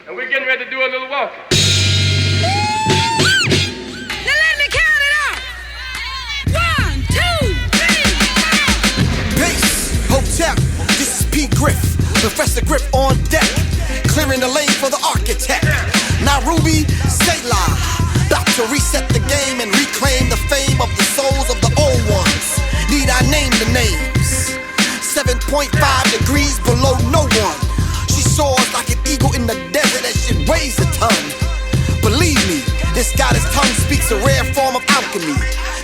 And we're getting ready to do a little walking. Now let me count it out. 1, 2, 3, 4. Base, hotel, this is P. Griff, Professor Griff on deck, clearing the lane for the architect. Narubi, Selah, about to reset the game and reclaim the fame of the souls of the old ones. Need I name the names? 7.5 degrees below no one. She soars like an eagle in the desert as she weighs a ton. Believe me, this goddess tongue speaks a rare form of alchemy.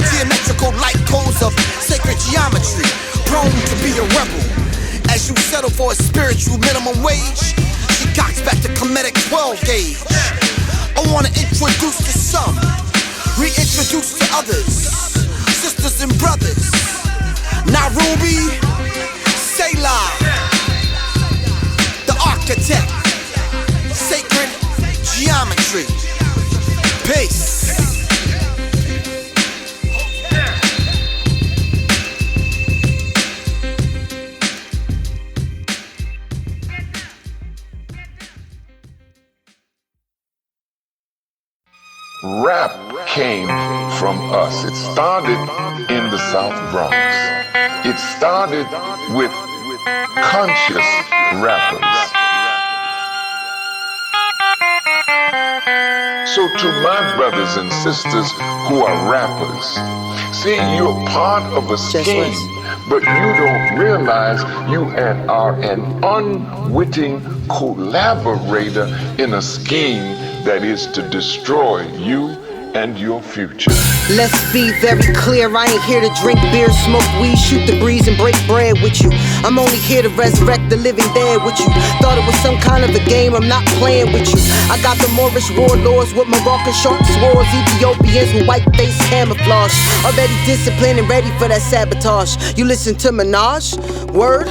Geometrical light codes of sacred geometry, prone to be a rebel. As you settle for a spiritual minimum wage, she cocks back to comedic 12 gauge. I wanna introduce to some, reintroduce to others, sisters and brothers. Narubi, Selah, the architect, sacred geometry, peace. Rap came from us. It started in the South Bronx. It started with conscious rappers. So to my brothers and sisters who are rappers, see, you're part of a scheme, but you don't realize you are an unwitting collaborator in a scheme that is to destroy you and your future. Let's be very clear, I ain't here to drink beer, smoke weed, shoot the breeze and break bread with you. I'm only here to resurrect the living dead with you. Thought it was some kind of a game, I'm not playing with you. I got the Moorish warlords with Moroccan sharp swords, Ethiopians with white face camouflage, already disciplined and ready for that sabotage. You listen to Minaj? Word?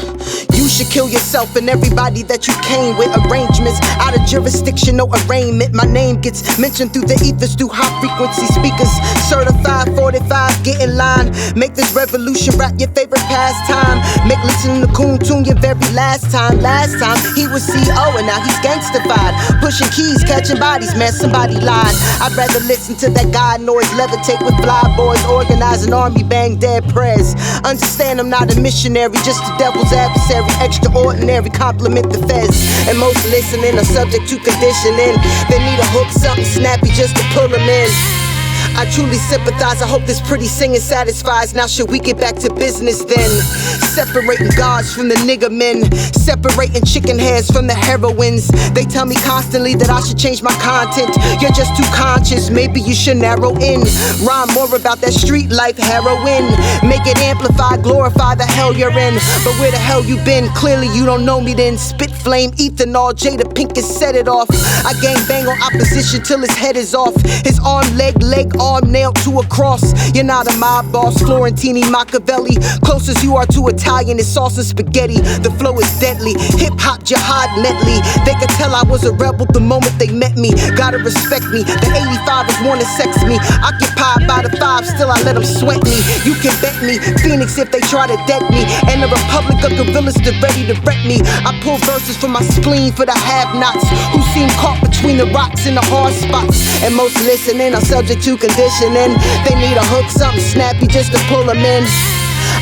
You should kill yourself and everybody that you came with. Arrangements out of jurisdiction, no arraignment. My name gets mentioned through the ethers, through high frequency speakers. Certified 45, get in line. Make this revolution rap your favorite pastime. Make listening to Coon tune your very last time. Last time he was CO and now he's gangstified. Pushing keys, catching bodies, man, somebody lied. I'd rather listen to that guy noise levitate with fly boys. Organize an army, bang dead prayers. Understand I'm not a missionary, just the devil's adversary. Extraordinary, compliment the feds. And most listening are subject to conditioning. They need a hook, something snappy just to pull them in. I truly sympathize, I hope this pretty singing satisfies. Now should we get back to business then? Separating gods from the nigga men, separating chicken heads from the heroines. They tell me constantly that I should change my content. You're just too conscious, maybe you should narrow in. Rhyme more about that street life heroin. Make it amplify, glorify the hell you're in. But where the hell you been? Clearly you don't know me then. Spit flame, ethanol, Jada Pinkett set it off. I gang bang on opposition till his head is off. His arm, leg, arm nailed to a cross. You're not a mob boss, Florentini, Machiavelli. Close as you are to Italian, it's sauce and spaghetti. The flow is deadly, hip-hop jihad medley. They could tell I was a rebel the moment they met me. Gotta respect me, the 85ers wanna sex me. Occupied by the 5, still I let them sweat me. You can bet me, Phoenix if they try to dead me. And the Republic of Gorillas still ready to wreck me. I pull verses from my spleen for the have-nots who seem caught between the rocks and the hard spots. And most listening are subject to conditioning. They need a hook, something snappy just to pull them in.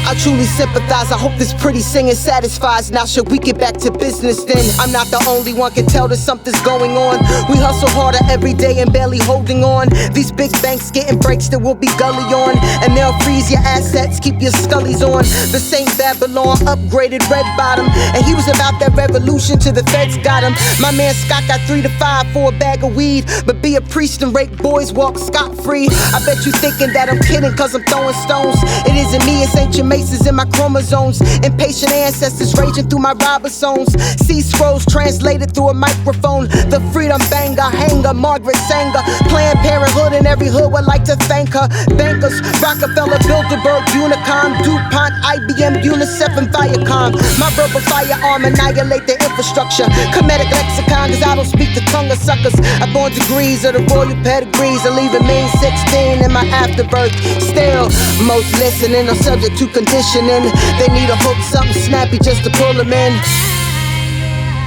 I truly sympathize, I hope this pretty singing satisfies. Now should we get back to business then? I'm not the only one can tell that something's going on. We hustle harder every day and barely holding on. These big banks getting breaks that we'll be gully on. And they'll freeze your assets, keep your scullies on. The same Babylon upgraded red bottom. And he was about that revolution till the feds got him. My man Scott got 3 to 5 for a bag of weed. But be a priest and rape boys walk scot-free. I bet you thinking that I'm kidding cause I'm throwing stones. It isn't me, it's ancient maces in my chromosomes. Impatient ancestors raging through my ribosomes. See scrolls translated through a microphone. The freedom banger, hanger, Margaret Sanger. Planned Parenthood in every hood would like to thank her. Bankers, Rockefeller, Bilderberg, Unicom, DuPont, IBM, UNICEF, and Viacom. My verbal firearm annihilate the infrastructure. Comedic lexicon, cause I don't speak the tongue of suckers. I born degrees of the royal pedigrees. I leave a mean 16 in my afterbirth. Still, most listening are subject to conditioning. They need a hook, something snappy just to pull them in.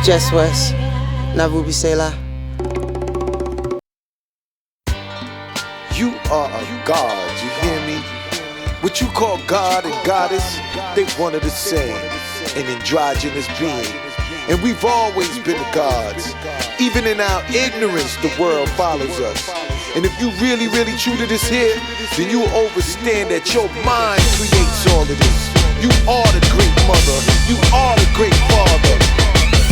Just Wesst, Narubi, Selah. You are a god, you hear me? What you call God and goddess, they one of the same, an androgynous being. And we've always been the gods. Even in our ignorance, the world follows us. And if you really, really true to this here, then you understand that your mind creates all of this. You are the great mother, you are the great father.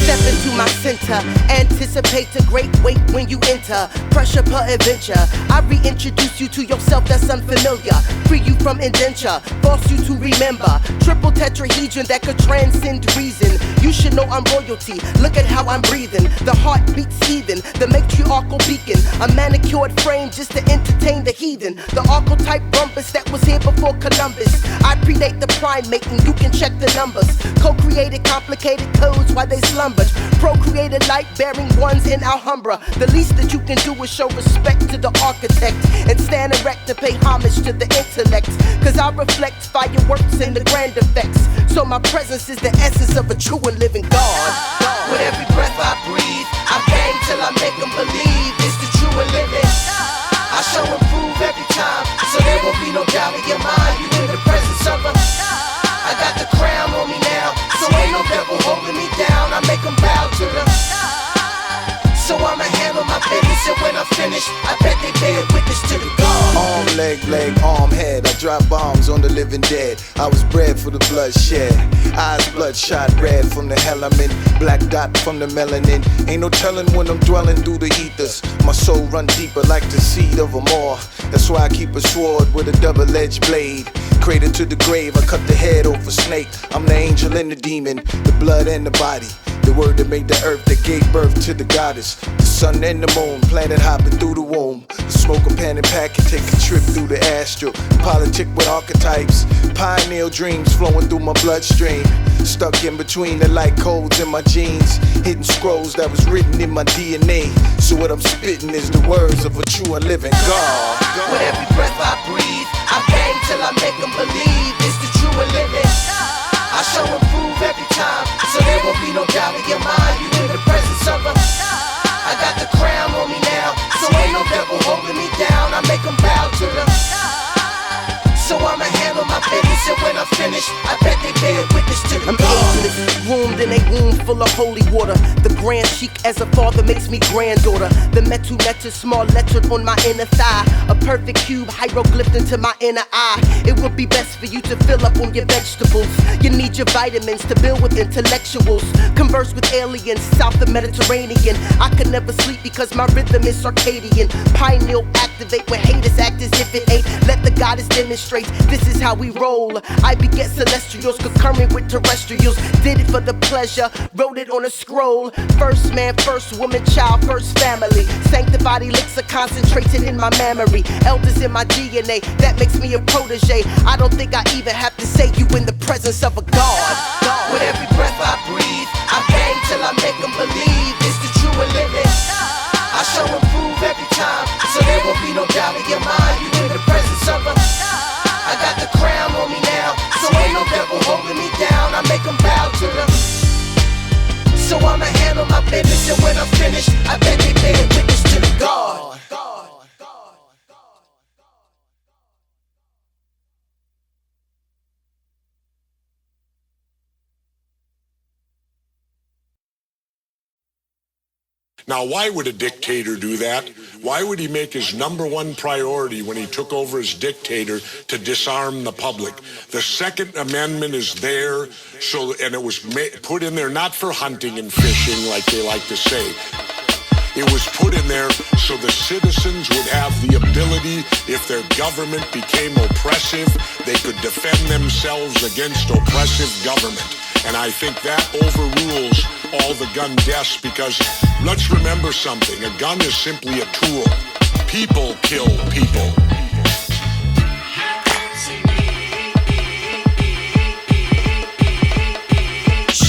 Step into my center, anticipate a great weight when you enter. Pressure per adventure, I reintroduce you to yourself that's unfamiliar. Free you from indenture, force you to remember. Triple tetrahedron that could transcend reason. You should know I'm royalty, look at how I'm breathing. The heart beats heathen, the matriarchal beacon. A manicured frame just to entertain the heathen. The archetype rumpus that was here before Columbus. I predate the primate and you can check the numbers. Co-created complicated codes while they slumber. Procreated light-bearing ones in Alhambra. The least that you can do is show respect to the architect and stand erect to pay homage to the intellect. Cause I reflect fireworks and the grand effects. So my presence is the essence of a true and living God. With every breath I breathe, I bang till I make them believe it's the true and living. I show and prove every time, so there won't be no doubt in your mind. You in the presence of a I got the crown on me now, so ain't no devil holding me down. I make them bow to the so I'ma handle my business, and when I finish, I bet they bear witness to the God. Arm, leg, arm, head. I drop bombs on the living dead. I was bred for the bloodshed. Eyes bloodshot red from the hell I'm in. Black dot from the melanin. Ain't no telling when I'm dwelling through the ethers. My soul run deeper like the seed of a moor. That's why I keep a sword with a double-edged blade. Cradle to the grave, I cut the head off a snake. I'm the angel and the demon, the blood and the body. The word that made the earth, that gave birth to the goddess. The sun and the moon, planet hopping through the womb. The smoke a pen and pack and take a trip through the astral. Politic with archetypes, pioneer dreams flowing through my bloodstream. Stuck in between the light codes in my genes. Hidden scrolls that was written in my DNA. So what I'm spitting is the words of a true and living God. With every breath I breathe, I bang till I make them believe it's the true and living. I show and prove every time, so there won't be no doubt in your mind. You in the presence of a I got the crown on me now, so ain't no devil holding me down. I make them bow to the so I'ma handle my business, and when I finish, I bet they bear witness to the God. I'm ageless, wombed in a womb full of holy water. The grand chic as a father makes me granddaughter. The metu letter, small lettered on my inner thigh. A perfect cube hieroglyphed into my inner eye. It would be best for you to fill up on your vegetables. You need your vitamins to build with intellectuals. Converse with aliens, south of Mediterranean. I could never sleep because my rhythm is circadian. Pineal activate when haters act as if it ain't. Let the goddess demonstrate. This is how we roll. I beget celestials, concurrent with terrestrials. Did it for the pleasure, wrote it on a scroll. First man, first woman, child, first family. Sanctified elixir concentrated in my memory. Elders in my DNA, that makes me a protege. I don't think I even have to say you in the presence of a God. With every breath I breathe, I bang till I make them believe it's the true and living. I show and prove every time, so there won't be no doubt in your mind. You in the presence of a I got the crown on me now, so ain't no devil holding me down. I make them bow to the so I'ma handle my business, and when I'm finished, I bet they bear witness to the God. Now, why would a dictator do that? Why would he make his number one priority when he took over as dictator to disarm the public? The Second Amendment is there, and it was put in there not for hunting and fishing like they like to say. It was put in there so the citizens would have the ability, if their government became oppressive, they could defend themselves against oppressive government. And I think that overrules all the gun deaths, because let's remember something. A gun is simply a tool. People kill people.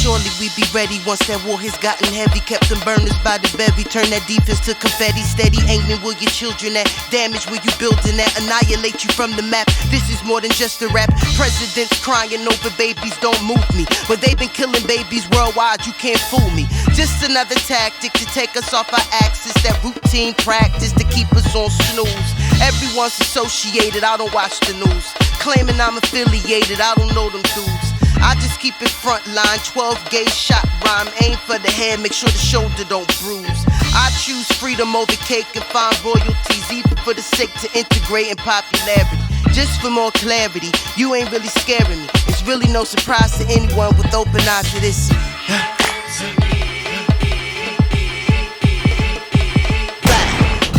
Surely we be ready once that war has gotten heavy. Kept them burners by the bevy. Turn that defense to confetti. Steady aiming where your children at. Damage where you building at. Annihilate you from the map. This is more than just a rap. Presidents crying over babies don't move me. But they've been killing babies worldwide, you can't fool me. Just another tactic to take us off our axis. That routine practice to keep us on snooze. Everyone's associated, I don't watch the news. Claiming I'm affiliated, I don't know them dudes. I just keep it front line, 12 gauge shot rhyme. Aim for the head, make sure the shoulder don't bruise. I choose freedom over cake and find royalties, even for the sake to integrate in popularity. Just for more clarity, you ain't really scaring me. It's really no surprise to anyone with open eyes to this.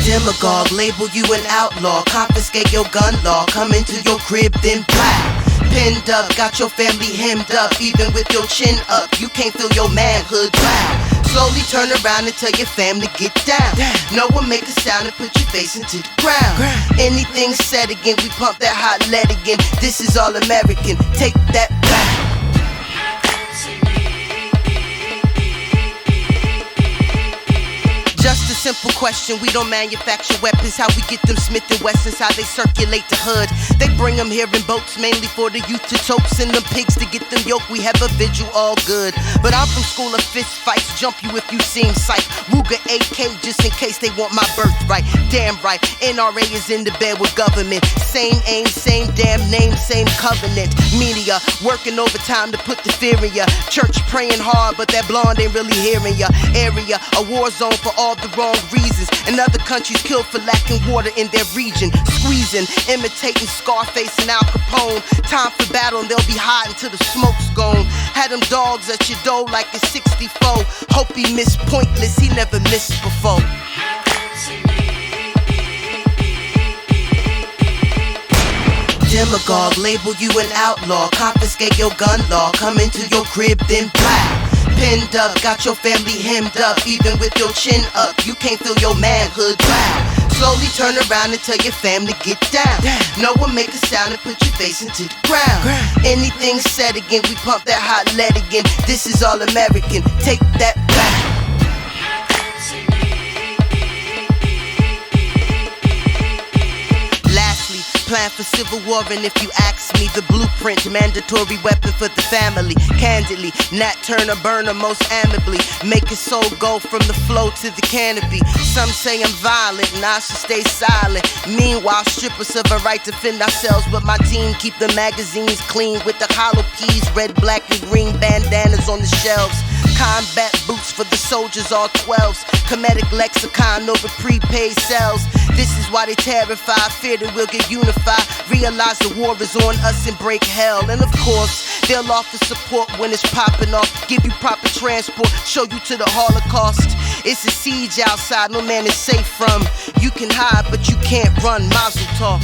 Demagogue, label you an outlaw, confiscate your gun law, come into your crib then black. Pinned up, got your family hemmed up, even with your chin up, you can't feel your manhood. Wow. Slowly turn around and tell your family get down. No one make a sound and put your face into the ground. Anything said again, we pump that hot lead again. This is all American, take that back. Just a simple question, we don't manufacture weapons. How we get them Smith & Wessons, how they circulate the hood. They bring them here in boats, mainly for the youth to choke. Send them pigs to get them yoked, we have a vigil, all good. But I'm from school of fist fights, jump you if you seem psych. Ruger AK just in case they want my birthright. Damn right, NRA is in the bed with government. Same aim, same damn name, same covenant. Media, working overtime to put the fear in ya. Church praying hard, but that blonde ain't really hearing ya. Area, a war zone for all the wrong reasons, and other countries killed for lacking water in their region. Squeezing, imitating Scarface and Al Capone. Time for battle and they'll be hot until the smoke's gone. Had them dogs at your door like it's 64. Hope he missed pointless, he never missed before. Demagogue, label you an outlaw, confiscate your gun law, come into your crib then black. Pinned up, got your family hemmed up, even with your chin up, you can't feel your manhood. Wow. Slowly turn around and tell your family get down. No one make a sound and put your face into the ground. Anything said again, we pump that hot lead again. This is all American, take that back. Plan for civil war, and if you ask me, the blueprint, mandatory weapon for the family. Candidly, Nat Turner burner most amicably. Make his soul go from the flow to the canopy. Some say I'm violent and I should stay silent. Meanwhile, strippers have a right to defend ourselves, but my team keep the magazines clean with the hollow keys, red, black, and green bandanas on the shelves. Combat boots for the soldiers, all 12s. Comedic lexicon over prepaid cells. This is why they terrified, fear that we'll get unified. Realize the war is on us and break hell. And of course, they'll offer support when it's popping off. Give you proper transport, show you to the Holocaust. It's a siege outside, no man is safe from. You can hide, but you can't run, Mazel tov.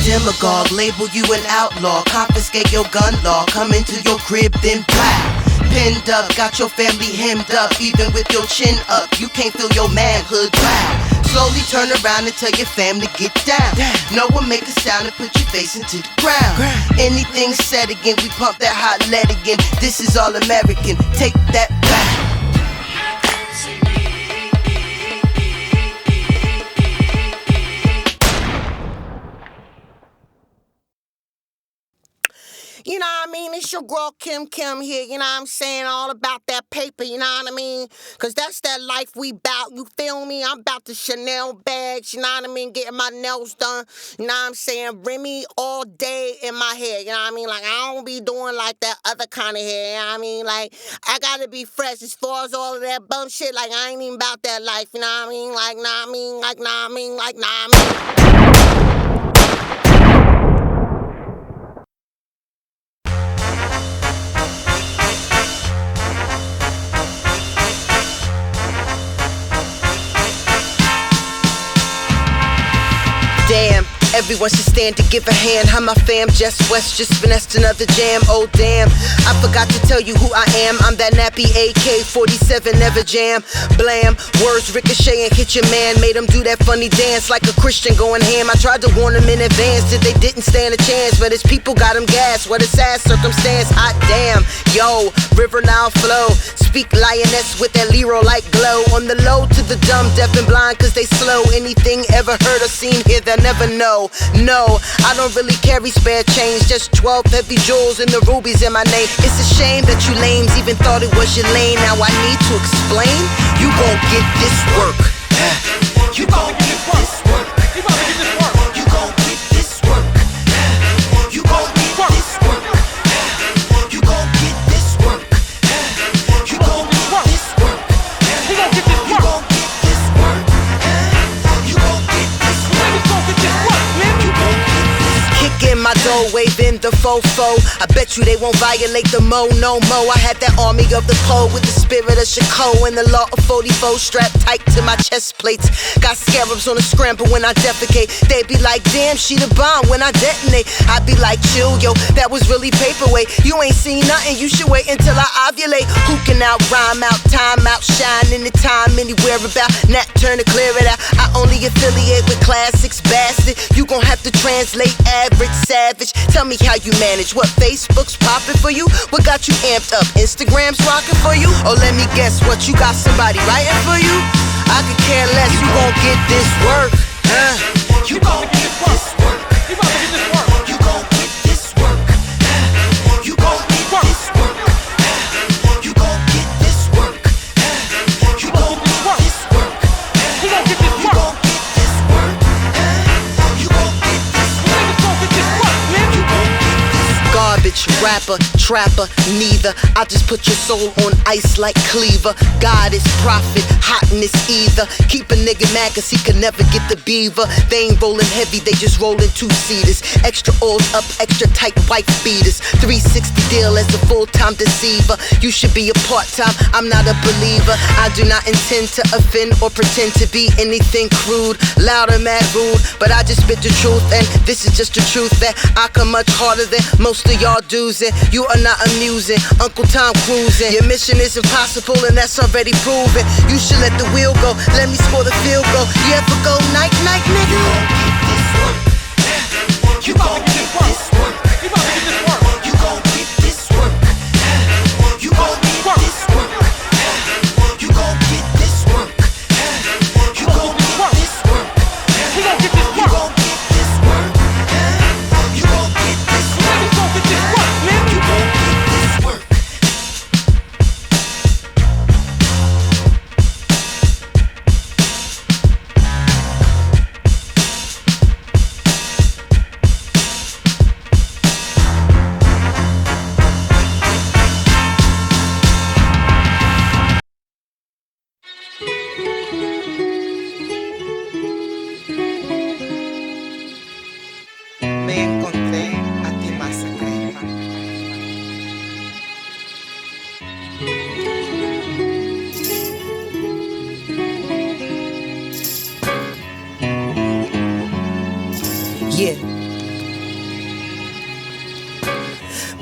Demagogue, label you an outlaw, confiscate your gun law, come into your crib then black. Pinned up, got your family hemmed up, even with your chin up, you can't feel your manhood. Wow. Slowly turn around and tell your family get down. No one make a sound and put your face into the ground. Anything said again, we pump that hot lead again. This is all American, take that back. You know what I mean? It's your girl Kim here, you know what I'm saying? All about that paper, you know what I mean? Cause that's that life we bout, you feel me? I'm about the Chanel bags, you know what I mean? Getting my nails done, you know what I'm saying? Remy all day in my hair, you know what I mean? Like, I don't be doing like that other kind of hair, you know what I mean? Like, I gotta be fresh as far as all of that bum shit. Like, I ain't even about that life, you know what I mean? Like, nah, I mean, like, nah, I mean, like, nah, I mean. Damn, everyone should stand to give a hand. How my fam, just Wesst, just finessed another jam. Oh damn, I forgot to tell you who I am. I'm that nappy AK-47, never jam. Blam, words ricochet and hit your man. Made him do that funny dance like a Christian going ham. I tried to warn them in advance that they didn't stand a chance, but his people got him gas. What a sad circumstance, hot damn. Yo, river now flow. Speak lioness with that Leroy-like glow. On the low to the dumb, deaf and blind, cause they slow. Anything ever heard or seen here, they'll never know. No, I don't really carry spare change, just 12 heavy jewels and the rubies in my name. It's a shame that you lames even thought it was your lane. Now I need to explain, you gon' get this work. You gon' get this work. You gon' get this work. You gon' get this work. You gon' get this work. You gon' get this work. You gon' get this work. You gon' get this work. You gon' get this work. You gon' get this work. You gon' get this work. You gon' get this. Kick in my door, waving the fofo. I bet you they won't violate the no mo. I had that army of the pole with the spirit of Chicago and the law of 44 strapped tight to my chest plates. Got scarabs on the scramble when I defecate. They be like, damn, she the bomb when I detonate. I be like, chill, yo, that was really paperweight. You ain't seen nothing, you should wait until I ovulate. Who can out, rhyme out, time out, shine anytime, anywhere about. Nat turn to clear it out. I only affiliate with classics, bastard. You gon' have to translate average, savage. Tell me how you manage. What, Facebook's popping for you? What got you amped up? Instagram's rocking for you? Or let me guess, what, you got somebody writing for you? I could care less, you gon' get this work. You gon' get this work. You gon' get this work. You gon' get this work. You gon' get this work. You gon' get this work. You gon' get this work. You gon' get this work. You gon' get this work. You gon' get this work. You gon' get this work, man. You gon' get this work. Garbage, rapper, trapper, neither. I just put your soul on ice like Cleaver. God is prophet, hotness either. Keep a nigga mad cause he could never get the beaver. They ain't rolling heavy, they just rolling two-seaters. Extra oils up, extra tight white beaters. 360 deal as a full-time deceiver. You should be a part-time, I'm not a believer. I do not intend to offend or pretend to be anything crude, loud or mad rude. But I just spit the truth, and this is just the truth that I come much harder than most of y'all dudes. And you are not amusing, Uncle Tom cruising. Your mission is impossible and that's already proven. You should let the wheel go, let me score the field goal. You ever go night, night, nigga? You gon' get this work. You gon' get this work. You gon' get this work. You gon' get this work. You gon' get this work. You gon' get this work. You gon' get this work. You gon' get this work. You gon' get this work. You gon' get this work. You gon' get this work, man. You gon' get this work. Me encontré a ti masacre. Yeah.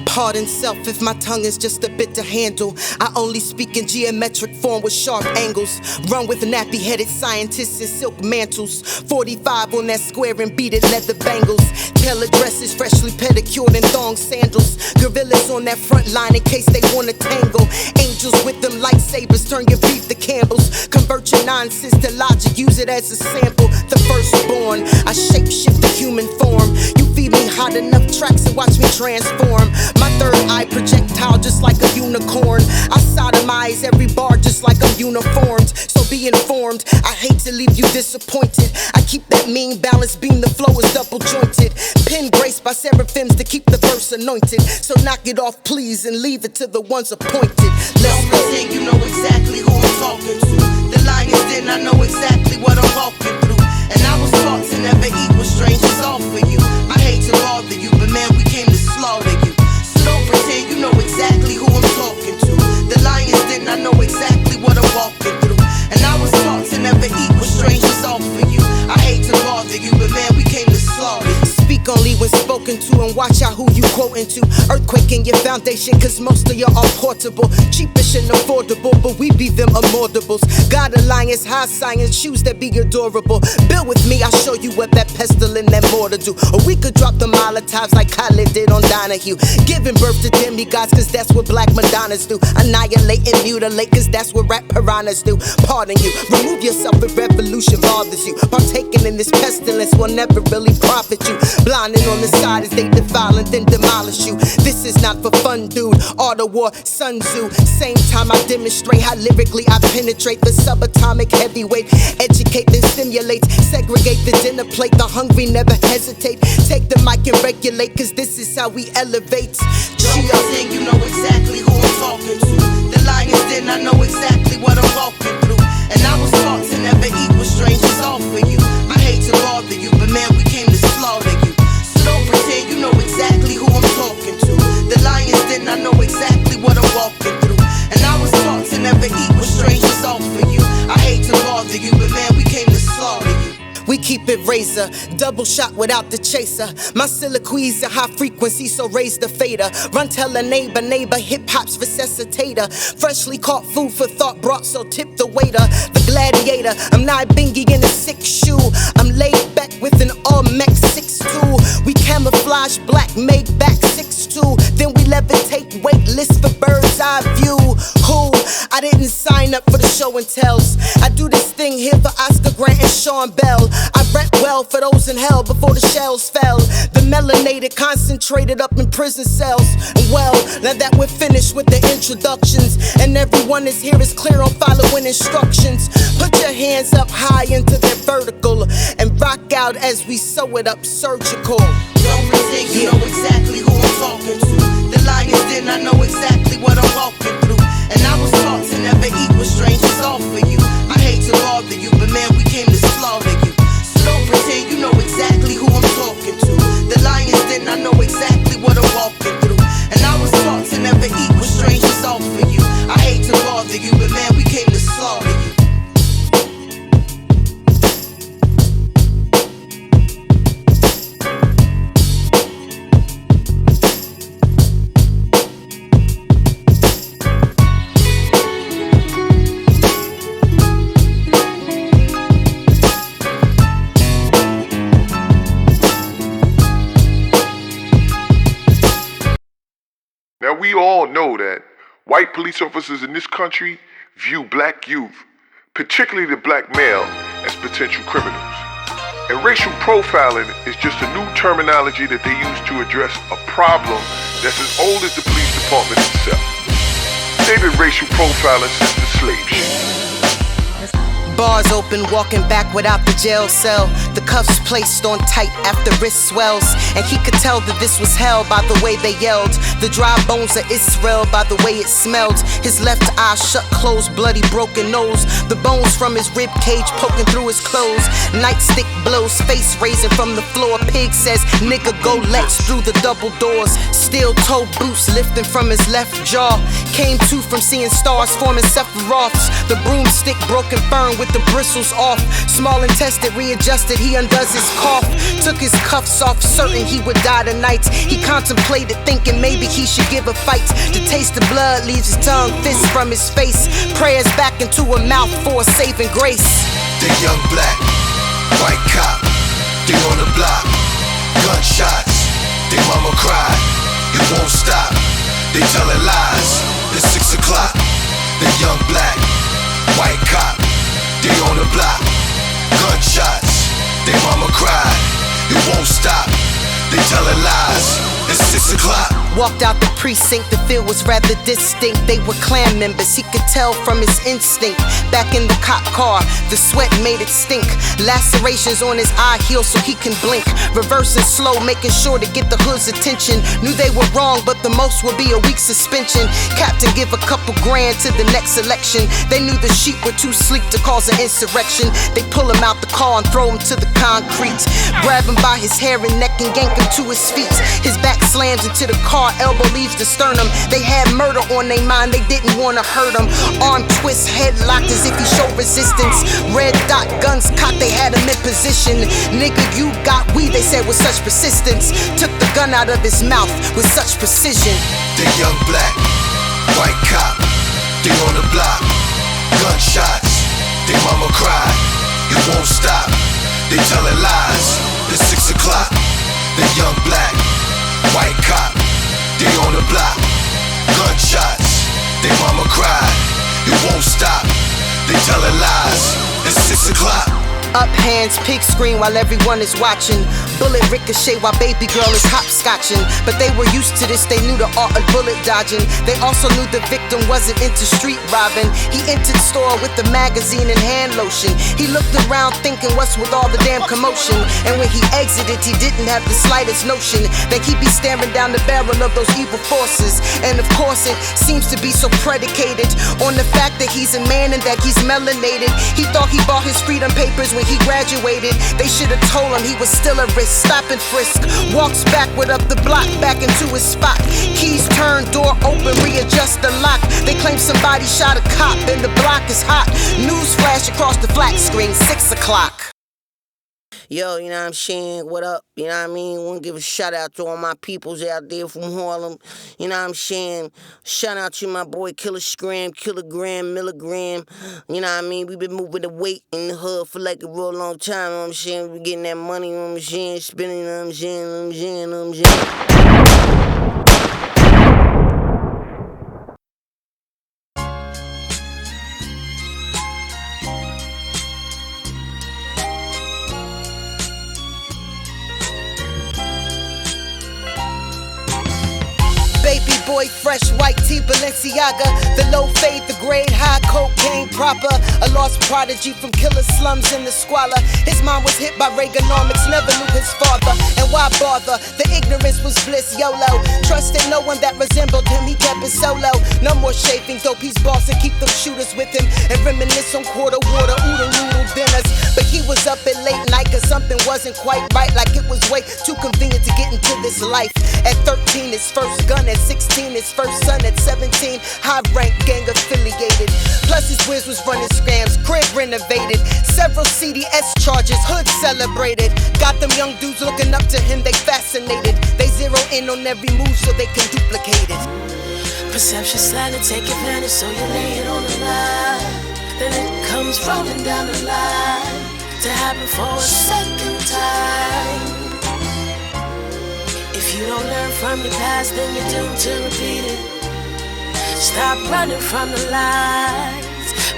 Pardon self if my tongue is just a bit to handle. I only speak in geometric form with sharp angles. Run with nappy-headed scientists in silk mantles. 45 on that square and beaded leather bangles. Tailor dresses freshly pedicured in thong sandals. Gorillas on that front line in case they wanna tangle. Angels with them lightsabers, turn your beef to Campbell's. Convert your nonsense to logic, use it as a sample. The firstborn, I shapeshift the human form. You feed me hot enough tracks and watch me transform. My third eye projectile just like a unicorn. I sodomize every bar just like I'm uniformed. So be informed, I hate to leave you disappointed. I keep that mean balance beam, the flow is double jointed. Pen graced by seraphims to keep the verse anointed. So knock it off please and leave it to the ones appointed. Let's pretend you know exactly who I'm talking to. The lion's den, I know exactly what I'm walking through. And I was taught to never eat what strangers offer you. I hate to bother you, but man, we came to slaughter you. So don't pretend you know exactly who I'm talking to. The lion's den, I know exactly what I'm walking through. And I was taught to never eat what strangers offer you. I hate to bother you, but man, we came to slaughter you. Speak only when spoken to and watch out who you quoting important to earthquake in your foundation, cause most of y'all are portable, cheapish and affordable, but we be them immortables. God alliance, high science, shoes that be adorable. Build with me, I'll show you what that pestle and that mortar do. Or we could drop the Molotovs like Khaled did on Donahue. Giving birth to demigods, cause that's what black Madonnas do. Annihilate and mutilate, cause that's what rap piranhas do. Pardon you, remove yourself if revolution bothers you. Partaking in this pestilence will never really profit you. Blinding on the side as they defile and then demolish you. This is not for fun, dude. Art of war, Sun Tzu. Same time I demonstrate how lyrically I penetrate the subatomic heavyweight. Educate then stimulate. Segregate the dinner plate. The hungry never hesitate. Take the mic and regulate, cause this is how we elevate. Cheers, you know exactly who I'm talking to. The lion's den, I know exactly what I'm walking through. And I was taught to never eat what strangers offer you. I hate to bother you, but man, we came to slaughter you. So don't pretend you know exactly who I'm talking to. The lion's den, I know exactly what I'm walking through. And I was taught to never eat what strangers offer you. I hate to bother you, but man, we came to slaughter you. We keep it razor, double shot without the chaser. My soliloquies are high frequency, so raise the fader. Run tell a neighbor, hip hop's resuscitator. Freshly caught food for thought brought, so tip the waiter. The gladiator, I'm not bingy in a 6-shoe. I'm laid back with an all-mech 6'2". We camouflage black, made back 6'2". Then we levitate weightless for bird's eye view. Who? I didn't sign up for the show and tells. I do this thing here for Oscar Grant and Sean Bell. I rep well for those in hell before the shells fell. The melanated concentrated up in prison cells. And well, now that we're finished with the introductions and everyone is here is clear on following instructions, put your hands up high into their vertical and rock out as we sew it up surgical. Don't pretend you know exactly who I'm talking to. The lion's den, I know exactly what I'm walking through. And I was taught to never eat what strangers offer you. I hate to bother you, but man, we came to slaughter you. Don't pretend you know exactly who I'm talking to. The lion's den, I know exactly what I'm walking through. And I was taught to never eat what strangers offer you. I hate to bother you, but man, we came to slaughter you. Now, we all know that white police officers in this country view black youth, particularly the black male, as potential criminals. And racial profiling is just a new terminology that they use to address a problem that's as old as the police department itself. They've been racial profiling since the slave ship. Bars open, walking back without the jail cell. The cuffs placed on tight after wrist swells. And he could tell that this was hell by the way they yelled. The dry bones of Israel by the way it smelled. His left eye shut closed, bloody broken nose. The bones from his rib cage poking through his clothes. Nightstick blows, face raising from the floor. Pig says, nigga go let's through the double doors. Steel toe boots lifting from his left jaw. Came to from seeing stars forming Sephiroths. The broomstick broken firm with the bristles off. Small intestine readjusted, he undoes his cough. Took his cuffs off, certain he would die tonight. He contemplated, thinking maybe he should give a fight. The taste of blood leaves his tongue, fists from his face. Prayers back into a mouth for saving grace. The young black, white cop, they on the block. Gunshots, they mama cried. It won't stop, they telling lies. It's 6 o'clock. The young black, white cop, they on the block. Gunshots, they mama cried. It won't stop, they telling lies. It's 6 o'clock. Walked out the precinct, the feel was rather distinct. They were clan members, he could tell from his instinct. Back in the cop car, the sweat made it stink. Lacerations on his eye heel so he can blink. Reversing slow, making sure to get the hood's attention. Knew they were wrong, but the most would be a week's suspension. Captain give a couple grand to the next election. They knew the sheep were too sleek to cause an insurrection. They pull him out the car and throw him to the concrete. Grab him by his hair and neck and yank him to his feet. His back slams into the car hard elbow leaves the sternum. They had murder on their mind, they didn't wanna hurt him. Arm twist, head locked as if he showed resistance. Red dot, guns cocked, they had him in position. Nigga, you got weed, they said with such persistence. Took the gun out of his mouth with such precision. The young black, white cop, they on the block. Gunshots, they mama cried. It won't stop, they telling lies. It's 6 o'clock. The young black, white cop, they on the block. Gunshots, they mama cried. It won't stop, they telling lies. It's 6 o'clock. Up hands, pig scream while everyone is watching. Bullet ricochet while baby girl is hopscotching. But they were used to this, they knew the art of bullet dodging. They also knew the victim wasn't into street robbing. He entered store with the magazine and hand lotion. He looked around thinking what's with all the damn commotion. And when he exited, he didn't have the slightest notion that he'd be staring down the barrel of those evil forces. And of course it seems to be so predicated on the fact that he's a man and that he's melanated. He thought he bought his freedom papers when he graduated. They should have told him he was still a risk. Stop and frisk. Walks backward up the block, back into his spot. Keys turn, door open, readjust the lock. They claim somebody shot a cop and the block is hot. News flash across the flat screen, 6 o'clock. Yo, you know what I'm saying? What up? You know what I mean? Want to give a shout out to all my peoples out there from Harlem. You know what I'm saying? Shout out to my boy Kilogram, Milligram. You know what I mean? We been moving the weight in the hood for like a real long time. You know what I'm saying? We getting that money, you know what I'm saying? Spending, you know what I'm saying? You know what I'm saying? You know what I'm saying? Baby boy, fresh white tee, Balenciaga. The low fade, the grade high, cocaine proper. A lost prodigy from killer slums in the squalor. His mom was hit by Reaganomics, never knew his father. And why bother? The ignorance was bliss, YOLO. Trusted no one that resembled him, he kept it solo. No more shaving, dope, he's boss and keep them shooters with him. And reminisce on quarter water, oodle noodle dinners. But he was up at late night cause something wasn't quite right. Like it was way too convenient to get into this life. At 13, his first gun. At 16, his first son. At 17, high rank gang affiliated. Plus his whiz was running scams, crib renovated. Several CDS charges, hood celebrated. Got them young dudes looking up to him, they fascinated. They zero in on every move so they can duplicate it. Perception slanted, take advantage, so you lay it on the line. Then it comes rolling down the line to happen for a second time. If you don't learn from your past, then you're doomed to repeat it. Stop running from the lies,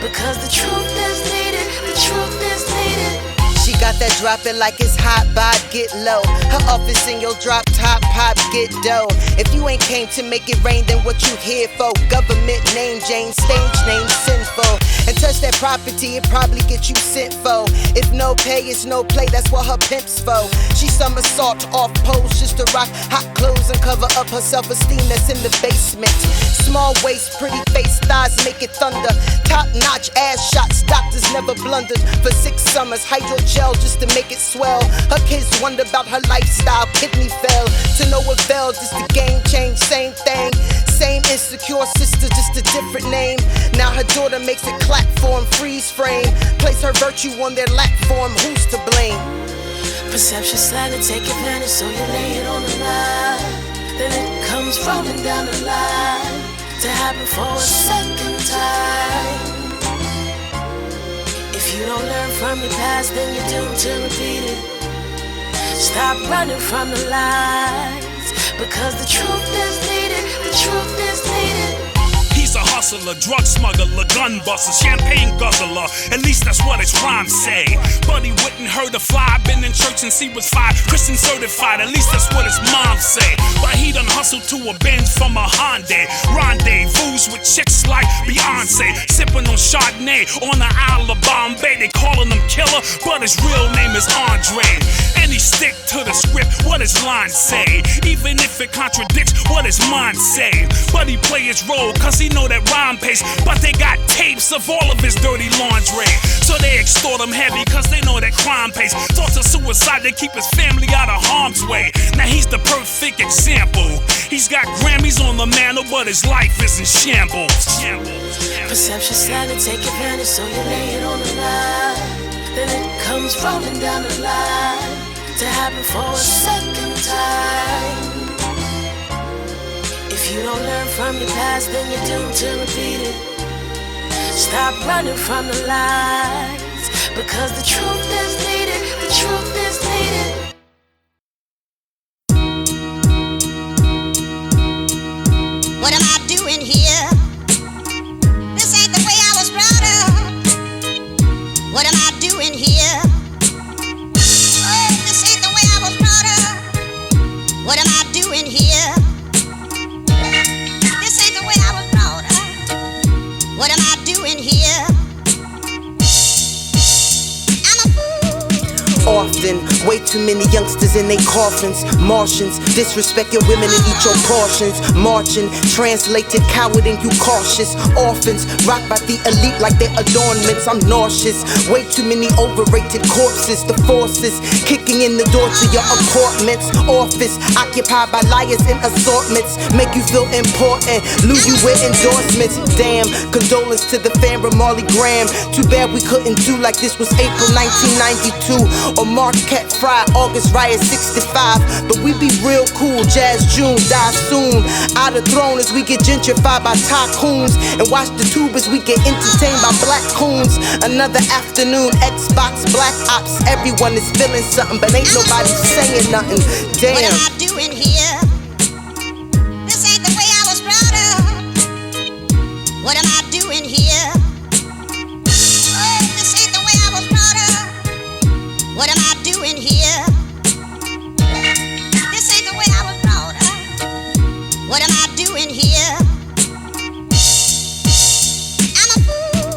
because the truth is needed, the truth is needed. She got that drop it like it's hot, vibe, get low. Her office in your drop top, pop, get dough. If you ain't came to make it rain, then what you here for? Government name, Jane, stage name, sinful. And touch that property, it probably get you sent for. If no pay, it's no play, that's what her pimp's for. She somersault off pose just to rock hot clothes and cover up her self-esteem that's in the basement. Small waist, pretty face, thighs make it thunder. Top-notch ass shots, doctors never blundered. For 6 summers, hydrogel just to make it swell. Her kids wonder about her lifestyle, kidney fell. To no avail, just the game change, same thing. Same insecure sister, just a different name. Now her daughter makes it clap for him, freeze frame. Place her virtue on their lap for him, who's to blame? Perception slanted, take advantage, so you lay it on the line. Then it comes rolling down the line to happen for a second time. If you don't learn from your past, then you're doomed to repeat it. Stop running from the lies, because the truth is needed, the truth is needed. He's a hustler, drug smuggler, gun buster, champagne guzzler. At least that's what his rhymes say. But he wouldn't hurt a fly. Been in church since he was 5, Christian certified. At least that's what his mom say. But he done hustled to a Benz from a Hyundai. Rendezvous with chicks like Beyonce, sipping on Chardonnay on the Isle of Bombay. They calling him Killer, but his real name is Andre. And he stick to the script, what his lines say, even if it contradicts what his mind say. But he play his role, cause he know that rhyme pace, but they got tapes of all of his dirty laundry. So they extort him heavy, cause they know that crime pays. Thoughts of suicide, they keep his family out of harm's way. Now he's the perfect example. He's got Grammys on the mantle, but his life is in shambles. Perception slightly take advantage, so you lay it on the line. Then it comes rolling down the line to happen for a second time. If you don't learn from your past, then you're doomed to repeat it. Stop running from the lies, because the truth is needed. The truth is needed. What am I doing here? This ain't the way I was brought up. What am I doing here? Oh, this ain't the way I was brought up. What am I doing here? This ain't the way I was brought up. What am I doing here? I'm a fool. Often, way too many youngsters in their coffins. Martians, disrespecting women and eat your portions. Marching, translated coward and you cautious. Orphans, rocked by the elite like their adornments. I'm nauseous, way too many overrated corpses. The forces, kicking in the door to your apartments. Office, occupied by liars and assortments. Make you feel important, lose you with endorsements. Damn, condolence to the fan of Marley Graham. Too bad we couldn't do like this was April 1992. Or Marquette Fry, August riot 65. But we be real cool, Jazz June, die soon. Out of throne as we get gentrified by tycoons. And watch the tubers, we get entertained by black coons. Another afternoon, Xbox, Black Ops. Everyone is feeling something, but ain't nobody saying nothing. Damn. What am I doing here? This ain't the way I was brought up. What am I doing here? Oh, this ain't the way I was brought up. What am I doing here? This ain't the way I was brought up. What am I doing here? I'm a fool.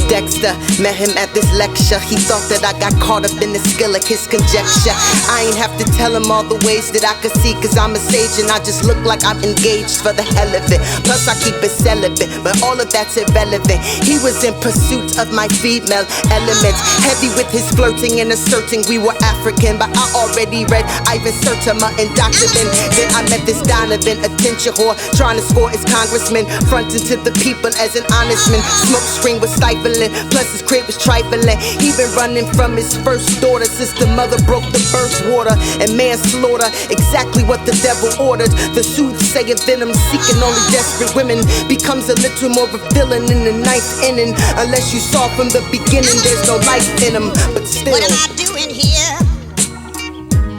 Dexter, met him at this lecture. He thought that I got caught up in the skill of his conjecture. I ain't have to tell him all the ways that I could see, cause I'm a sage and I just look like I'm engaged for the hell of it. Plus I keep it celibate, but all of that's irrelevant. He was in pursuit of my female elements, heavy with his flirting and asserting we were African. But I already read Ivan Sertima and Dr. Ben. Then I met this Donovan, attention whore, trying to score his congressman, fronting to the people as an honest man. Smoke screen was stifling, plus his crib was trifling. He been running from his first daughter since the mother broke the birth water. And manslaughter, exactly what the devil ordered. The soothsayer venom seeking only desperate women becomes a little more of a villain in the ninth inning. Unless you saw from the beginning there's no life in him, but still. What am I doing here?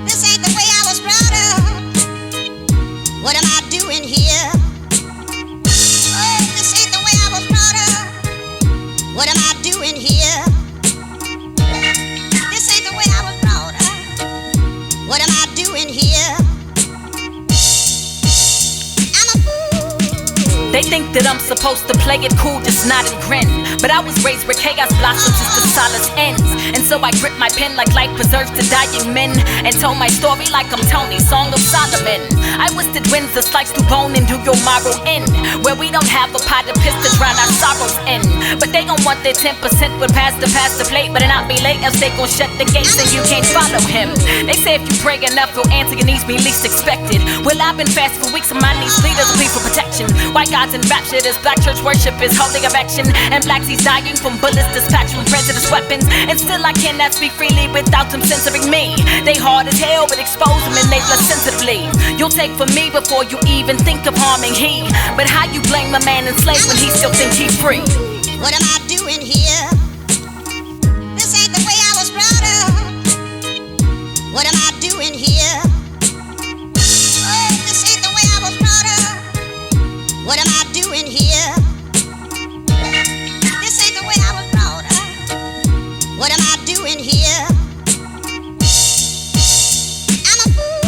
This ain't the way I was brought up. What am I doing here? Oh, this ain't the way I was brought up. What am I doing here? This ain't the way I was brought up. What am I doing here? I'm a fool. They think that I'm supposed to play it cool, just nod and grin. But I was raised where chaos blossoms as the solace ends. And so I grip my pen like life preserves the dying men, and told my story like I'm Tony, Song of Solomon. I twisted winds that slice through bone and do your marrow in, where we don't have a pot of piss to drown our sorrows in. But they gon' want their 10% with pass the plate, but not be late else they gon' shut the gates and you can't follow him. They say if you pray enough, you'll answer your needs be least expected. Well, I've been fast for weeks and my knees bleed as a plea for protection. White God's enraptured as black church worship is holy erection, and blacks he's dying from bullets dispatched from president's weapons. And still I cannot speak freely without them censoring me. They hard as hell but expose them and they less sensitively. You'll take from me before you even think of harming he. But how you blame a man enslaved when he still think he's free? What am I doing here? This ain't the way I was brought up. What am I doing here? Oh, this ain't the way I was brought up. What am I doing here? This ain't the way I was brought up. What am I doing here? I'm a fool.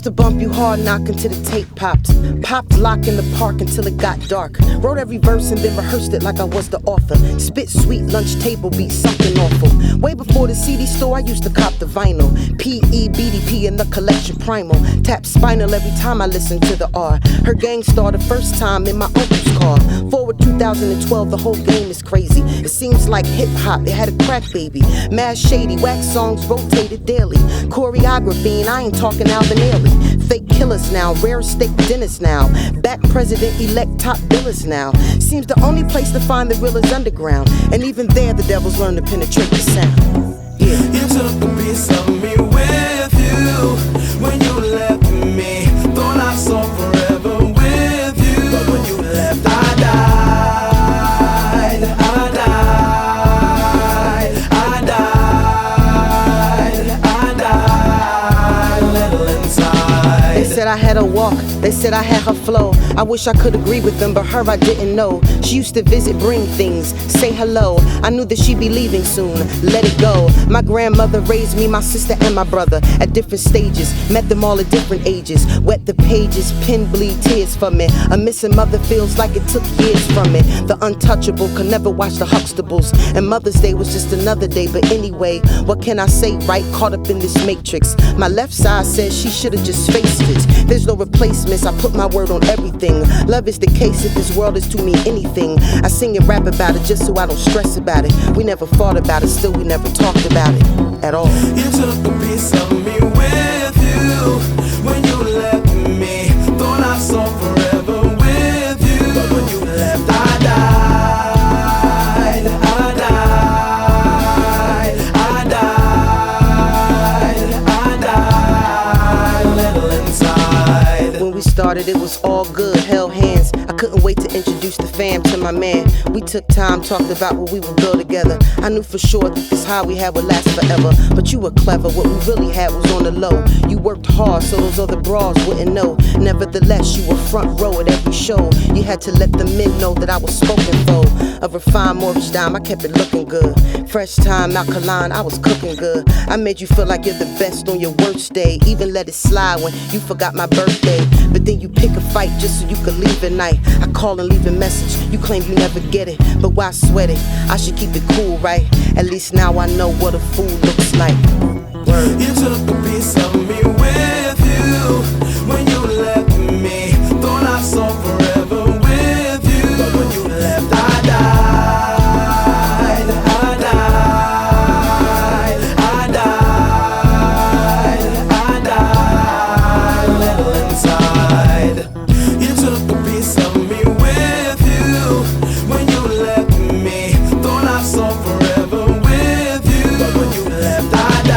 to bump you hard, knock until the tape popped. Popped lock in the park until it got dark. Wrote every verse and then rehearsed it like I was the author. Spit sweet lunch table beat something awful. Way before the CD store, I used to cop the vinyl. P.E. BDP in the collection primal. Tap spinal every time I listen to the R. Her gang star the first time in my uncle's car. Forward 2012, the whole game is crazy. It seems like hip hop, it had a crack baby. Mad shady, wax songs rotated daily. Choreography, and I ain't talking Alvin Ailey. Fake killers now, rare steak dinners now. Back president-elect top billers now. Seems the only place to find the real is underground. And even there, the devils learn to penetrate the sound. Yeah. You took a piece of me with you when you left me. Thought I saw forever with you, but when you left, I died. I died. I died. I died. A little inside. They said I had her walk, they said I had her flow. I wish I could agree with them, but her I didn't know. She used to visit, bring things, say hello. I knew that she'd be leaving soon, let it go. My grandmother raised me, my sister and my brother at different stages. Met them all at different ages. Wet the pages, pen bleed tears for me. A missing mother feels like it took years from me. The untouchable could never watch the Huxtables. And Mother's Day was just another day. But anyway, what can I say, right? Caught up in this matrix. My left side says she should've just faced it. There's no replacements, I put my word on everything. Love is the case if this world is to me anything. I sing and rap about it just so I don't stress about it. We never fought about it, still we never talked about it at all. You took a piece of me with you when you left me. Thought I saw forever with you, but when you left, I died. I died. I died. I died. A little inside. When we started, it was all good, held hands. I couldn't wait to introduce the fam to my man. We took time, talked about what we would build together. I knew for sure that this high we had would last forever. But you were clever, what we really had was on the low. You worked hard so those other bras wouldn't know. Nevertheless, you were front row at every show. You had to let the men know that I was spoken for. A refined mortgage dime, I kept it looking good. Fresh time, alkaline, I was cooking good. I made you feel like you're the best on your worst day. Even let it slide when you forgot my birthday. But then you pick a fight just so you could leave at night. I call and leave a message, you claim you never get it. But why sweat it? I should keep it cool, right? At least now I know what a fool looks like. Word. You took a piece of me with you when you left me. Thought I saw forever with you, but when you left, I died. I died. I died. I died. A little inside. You took a piece of me with you when you left me. Thought I saw forever with you, but when you left, I died.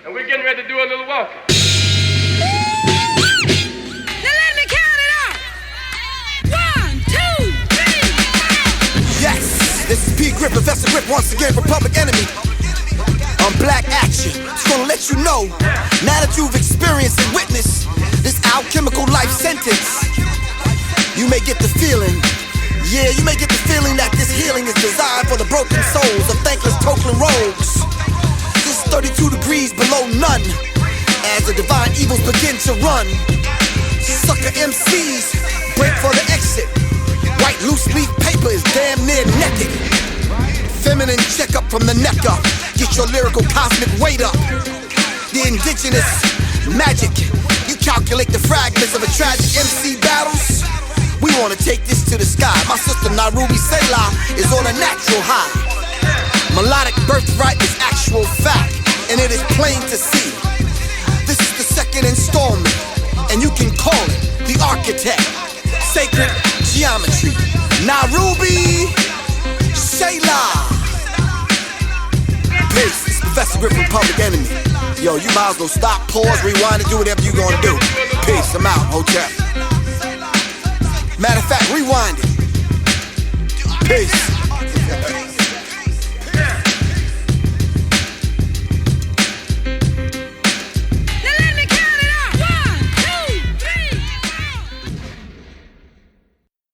And we're getting ready to do a little walking. Now let me count it out. 1, 2, 3, 4. Yes, this is P. Griff, Professor Griff, once again for Public Enemy. On Black Action, just gonna let you know, now that you've experienced and witnessed this alchemical life sentence, you may get the feeling, yeah, you may get the feeling that this healing is designed for the broken souls of thankless token rogues. This 32 degrees below none, as the divine evils begin to run. Sucker MCs break for the exit. White loose leaf paper is damn near naked. Feminine checkup from the neck up. Get your lyrical cosmic weight up. The indigenous magic. You calculate the fragments of a tragic MC battles. We wanna take this to the sky. My sister Narubi Selah is on a natural high. Melodic birthright is actual fact, and it is plain to see. This is the second installment, and you can call it the architect. Sacred geometry. Narubi, Selah. Peace. It's Professor Griff from Public Enemy. Yo, you might as well stop, pause, rewind, and do whatever you gonna do. Peace. I'm out, hotel. Matter of fact, rewind it. Peace.